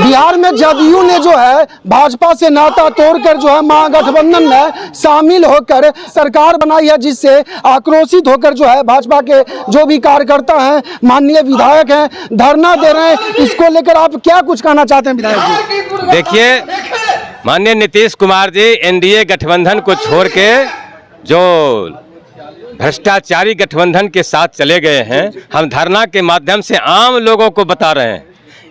बिहार में जदयू ने जो है भाजपा से नाता तोड़कर जो है महागठबंधन में शामिल होकर सरकार बनाई है, जिससे आक्रोशित होकर जो है भाजपा के जो भी कार्यकर्ता हैं, माननीय विधायक हैं, धरना दे रहे हैं। इसको लेकर आप क्या कुछ कहना चाहते हैं विधायक जी? देखिए, माननीय नीतीश कुमार जी एनडीए गठबंधन को छोड़ के जो भ्रष्टाचारी गठबंधन के साथ चले गए हैं, हम धरना के माध्यम से आम लोगों को बता रहे हैं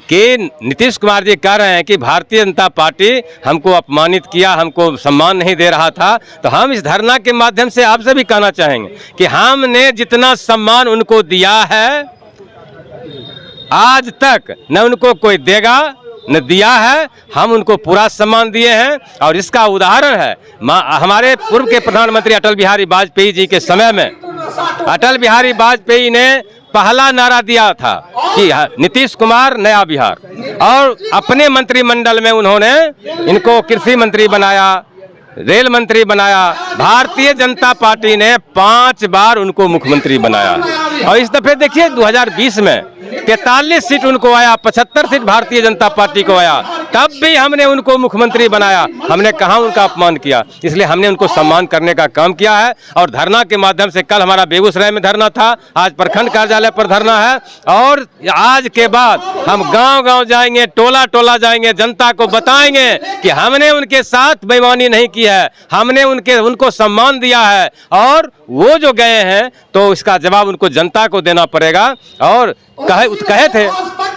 कि नीतीश कुमार जी कह रहे हैं कि भारतीय जनता पार्टी हमको अपमानित किया, हमको सम्मान नहीं दे रहा था। तो हम इस धरना के माध्यम से आपसे भी कहना चाहेंगे कि हमने जितना सम्मान उनको दिया है आज तक न उनको कोई देगा न दिया है। हम उनको पूरा सम्मान दिए हैं और इसका उदाहरण है हमारे पूर्व के प्रधानमंत्री अटल बिहारी वाजपेयी जी के समय में अटल बिहारी वाजपेयी ने पहला नारा दिया था कि नीतीश कुमार नया बिहार, और अपने मंत्रिमंडल में उन्होंने इनको कृषि मंत्री बनाया, रेल मंत्री बनाया। भारतीय जनता पार्टी ने 5 बार उनको मुख्यमंत्री बनाया और इस दफे देखिए 2020 में 43 सीट उनको आया, 75 सीट भारतीय जनता पार्टी को आया, तब भी हमने उनको मुख्यमंत्री बनाया। हमने कहाँ उनका अपमान किया? इसलिए हमने उनको सम्मान करने का काम किया है। और धरना के माध्यम से कल हमारा बेगूसराय में धरना था, आज प्रखंड कार्यालय पर धरना है और आज के बाद हम गांव-गांव जाएंगे, टोला-टोला जाएंगे, जनता को बताएंगे कि हमने उनके साथ बेईमानी नहीं की है, हमने उनको सम्मान दिया है और वो जो गए हैं तो इसका जवाब उनको जनता को देना पड़ेगा। और कहे थे,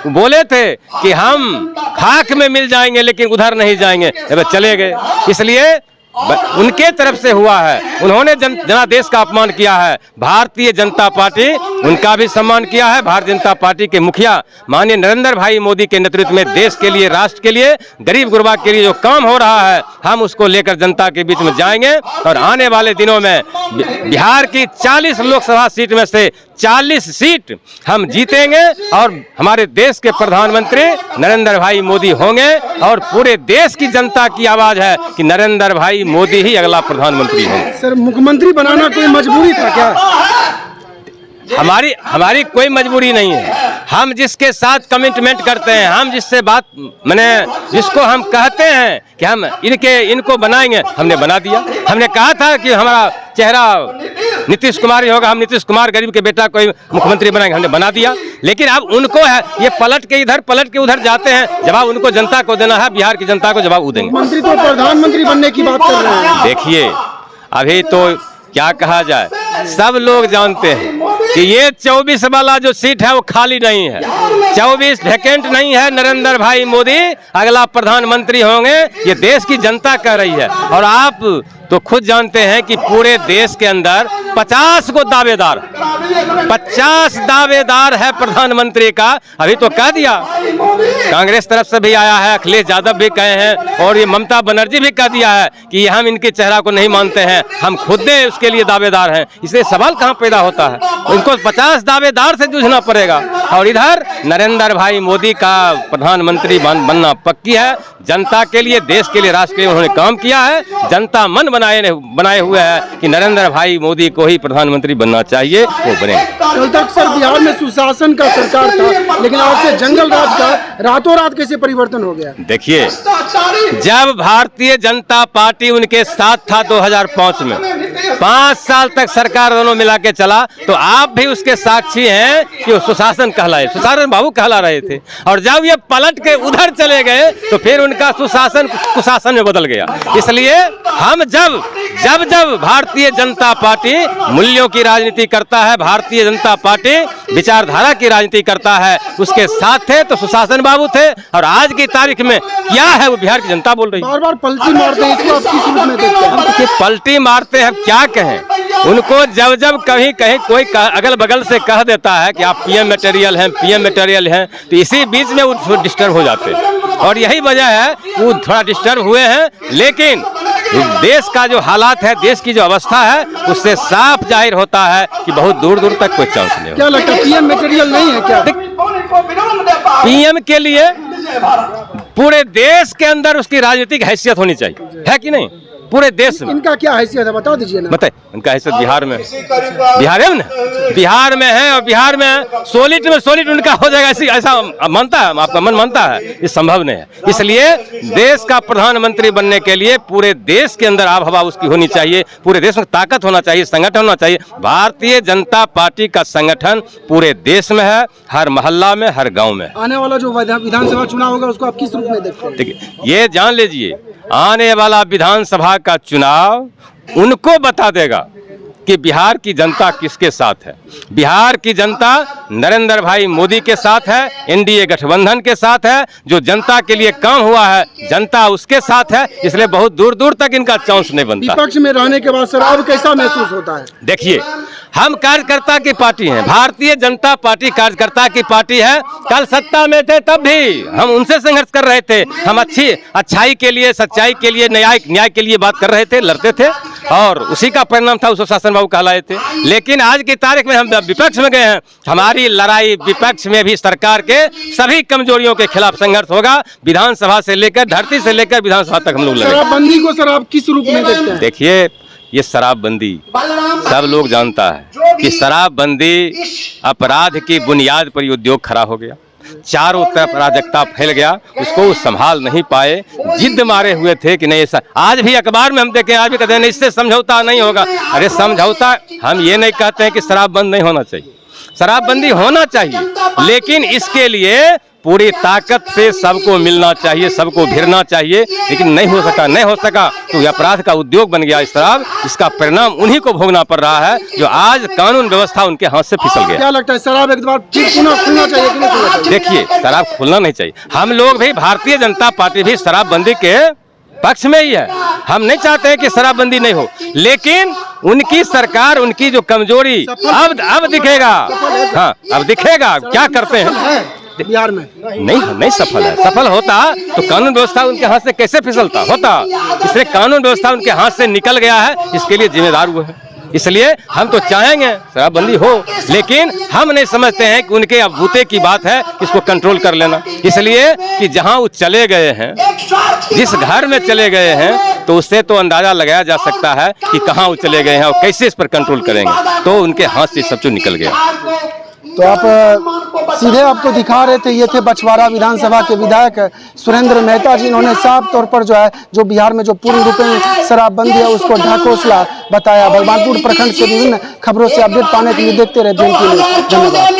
बोले थे कि हम खाक में मिल जाएंगे लेकिन उधर नहीं जाएंगे, चले गए। इसलिए उनके तरफ से हुआ है, उन्होंने जनादेश का अपमान किया है। भारतीय जनता पार्टी उनका भी सम्मान किया है। भारतीय जनता पार्टी के मुखिया माननीय नरेंद्र भाई मोदी के नेतृत्व में देश के लिए, राष्ट्र के लिए, गरीब गुरबा के लिए जो काम हो रहा है, हम उसको लेकर जनता के बीच में जाएंगे और आने वाले दिनों में बिहार की 40 लोकसभा सीट में से 40 सीट हम जीतेंगे और हमारे देश के प्रधानमंत्री नरेंद्र भाई मोदी होंगे और पूरे देश की जनता की आवाज है कि नरेंद्र भाई मोदी ही अगला प्रधानमंत्री होंगे। सर, मुख्यमंत्री बनाना कोई मजबूरी था क्या? हमारी कोई मजबूरी नहीं है। हम जिसके साथ कमिटमेंट करते हैं, हम जिससे बात जिसको हम कहते हैं कि हम इनको बनाएंगे, हमने बना दिया। हमने कहा था कि हमारा चेहरा नीतीश कुमार ही होगा, हम नीतीश कुमार गरीब के बेटा कोई मुख्यमंत्री बनाएंगे, हमने बना दिया। लेकिन अब उनको है ये पलट के इधर पलट के उधर जाते हैं, जवाब उनको जनता को देना है, बिहार की जनता को जवाब वो देंगे। मंत्री तो प्रधानमंत्री बनने की बात कर रहे हैं। देखिए, अभी तो क्या कहा जाए, सब लोग जानते हैं कि ये 24 वाला जो सीट है वो खाली नहीं है, 24 वैकेंट नहीं है। नरेंद्र भाई मोदी अगला प्रधानमंत्री होंगे, ये देश की जनता कह रही है। और आप तो खुद जानते हैं कि पूरे देश के अंदर 50 दावेदार है प्रधानमंत्री का। अभी तो कह दिया, कांग्रेस तरफ से भी आया है, अखिलेश यादव भी कहे हैं और ये ममता बनर्जी भी कह दिया है कि हम इनके चेहरा को नहीं मानते हैं, हम खुद उसके लिए दावेदार हैं। इसलिए सवाल कहाँ पैदा होता है? उनको 50 दावेदार से जूझना पड़ेगा और इधर नरेंद्र भाई मोदी का प्रधानमंत्री बनना पक्की है। जनता के लिए, देश के लिए, राष्ट्र के लिए उन्होंने काम किया है। जनता मन बनाए हुए है कि नरेंद्र भाई मोदी को ही प्रधानमंत्री बनना चाहिए, वो बने। कल तक सर बिहार में सुशासन का सरकार था, लेकिन आज से जंगल राज का रातों रात कैसे परिवर्तन हो गया? देखिए, जब भारतीय जनता पार्टी उनके साथ था 2005 में, 5 साल तक सरकार दोनों मिला के चला, तो आप भी उसके साक्षी हैं कि वो सुशासन कहलाए, सुशासन बाबू कहला रहे थे। और जब ये पलट के उधर चले गए तो फिर उनका सुशासन कुशासन में बदल गया। इसलिए हम जब भारतीय जनता पार्टी मूल्यों की राजनीति करता है, भारतीय जनता पार्टी विचारधारा की राजनीति करता है, उसके साथ थे तो सुशासन बाबू थे। और आज की तारीख में क्या है वो बिहार की जनता बोल रही है। बार-बार पलटी मारते हैं, इसको आप किस रूप में देखते हैं? हम पलटी मारते हैं, क्या कहें उनको? जब कहीं कोई अगल बगल से कह देता है कि आप पीएम मटेरियल हैं, तो इसी बीच में वो डिस्टर्ब हो जाते हैं। और यही वजह है वो थोड़ा डिस्टर्ब हुए हैं। लेकिन देश का जो हालात है, देश की जो अवस्था है, उससे साफ जाहिर होता है कि बहुत दूर दूर तक कोई चांस नहीं। क्या लगता है, पीएम मटेरियल नहीं है क्या? पीएम के लिए पूरे देश के अंदर उसकी राजनीतिक हैसियत होनी चाहिए, है कि नहीं? पूरे देश में। इनका क्या हैसियत है बता दीजिए ना। बताइए, उनका हैसियत बिहार में, बिहार है ना, बिहार में है, और बिहार में सोलिट उनका हो जाएगा, ऐसा मानता है, आपका मन मानता है? ये संभव नहीं है। इसलिए देश का प्रधानमंत्री बनने के लिए पूरे देश के अंदर आब हवा उसकी होनी चाहिए, पूरे देश में ताकत होना चाहिए, संगठन होना चाहिए। भारतीय जनता पार्टी का संगठन पूरे देश में है, हर मोहल्ला में, हर गांव में। आने वाला जो विधानसभा चुनाव होगा उसको आप किस रूप में देखते हैं? देखिए, ये जान लीजिए, आने वाला विधानसभा का चुनाव उनको बता देगा कि बिहार की जनता किसके साथ है। बिहार की जनता नरेंद्र भाई मोदी के साथ है, एनडीए गठबंधन के साथ है। जो जनता के लिए काम हुआ है, जनता उसके साथ है, इसलिए बहुत दूर दूर तक इनका चांस नहीं बनता। विपक्ष में रहने के बाद सर अब कैसा महसूस होता है? देखिए, हम कार्यकर्ता की पार्टी हैं, भारतीय जनता पार्टी कार्यकर्ता की पार्टी है। कल सत्ता में थे तब भी हम उनसे संघर्ष कर रहे थे, हम अच्छाई के लिए, सच्चाई के लिए, न्याय के लिए बात कर रहे थे, लड़ते थे, और उसी का परिणाम था उसको शासन बाबू कहलाए थे। लेकिन आज की तारीख में हम विपक्ष में गए हैं, हमारी लड़ाई विपक्ष में भी सरकार के सभी कमजोरियों के खिलाफ संघर्ष होगा। विधानसभा से लेकर, धरती से लेकर विधानसभा तक हम लोग लड़ेंगे। शराबबंदी को सर आप किस रूप में देखते हैं? देखिए, ये शराबबंदी सब लोग जानता है कि शराबबंदी अपराध की बुनियाद पर उद्योग खड़ा हो गया, चारों तरफ अराजकता फैल गया, उसको संभाल नहीं पाए, जिद मारे हुए थे कि नहीं। आज भी अखबार में हम देखें, आज भी कहते हैं इससे समझौता नहीं होगा। अरे समझौता, हम ये नहीं कहते हैं कि शराब बंद नहीं होना चाहिए, शराबबंदी होना चाहिए, लेकिन इसके लिए पूरी ताकत से सबको मिलना चाहिए, सबको भिड़ना चाहिए। लेकिन नहीं हो सका तो ये अपराध का उद्योग बन गया शराब। इसका परिणाम उन्हीं को भोगना पड़ रहा है जो आज कानून व्यवस्था उनके हाथ से फिसल गया। क्या लगता है शराब एक बार फिर खुलना चाहिए कि नहीं खुलना चाहिए? देखिए, शराब खुलना नहीं चाहिए। हम लोग भी, भारतीय जनता पार्टी भी शराबबंदी के पक्ष में ही है। हम नहीं चाहते हैं कि शराबबंदी नहीं हो, लेकिन उनकी सरकार, उनकी जो कमजोरी अब दिखेगा। हाँ, अब दिखेगा क्या करते हैं बिहार में। नहीं सफल है। सफल होता तो कानून व्यवस्था उनके हाथ से कैसे फिसलता होता। इसलिए कानून व्यवस्था उनके हाथ से निकल गया है, इसके लिए जिम्मेदार वो है। इसलिए हम तो चाहेंगे शराबबंदी हो, लेकिन हम नहीं समझते हैं कि उनके बूते की बात है इसको कंट्रोल कर लेना। इसलिए कि जहां वो चले गए हैं, जिस घर में चले गए हैं, तो उससे तो अंदाजा लगाया जा सकता है कि कहां वो चले गए हैं और कैसे इस पर कंट्रोल करेंगे। तो उनके हाथ से सब कुछ निकल गया। तो आप सीधे आपको दिखा रहे थे, ये थे बछवाड़ा विधानसभा के विधायक सुरेंद्र मेहता जी। इन्होंने साफ तौर पर जो है, जो बिहार में जो पूर्ण रूप में शराबबंदी है उसको ढकोसला बताया। बलवानपुर प्रखंड से विभिन्न खबरों से अपडेट पाने के लिए देखते रहे। धन्यवाद।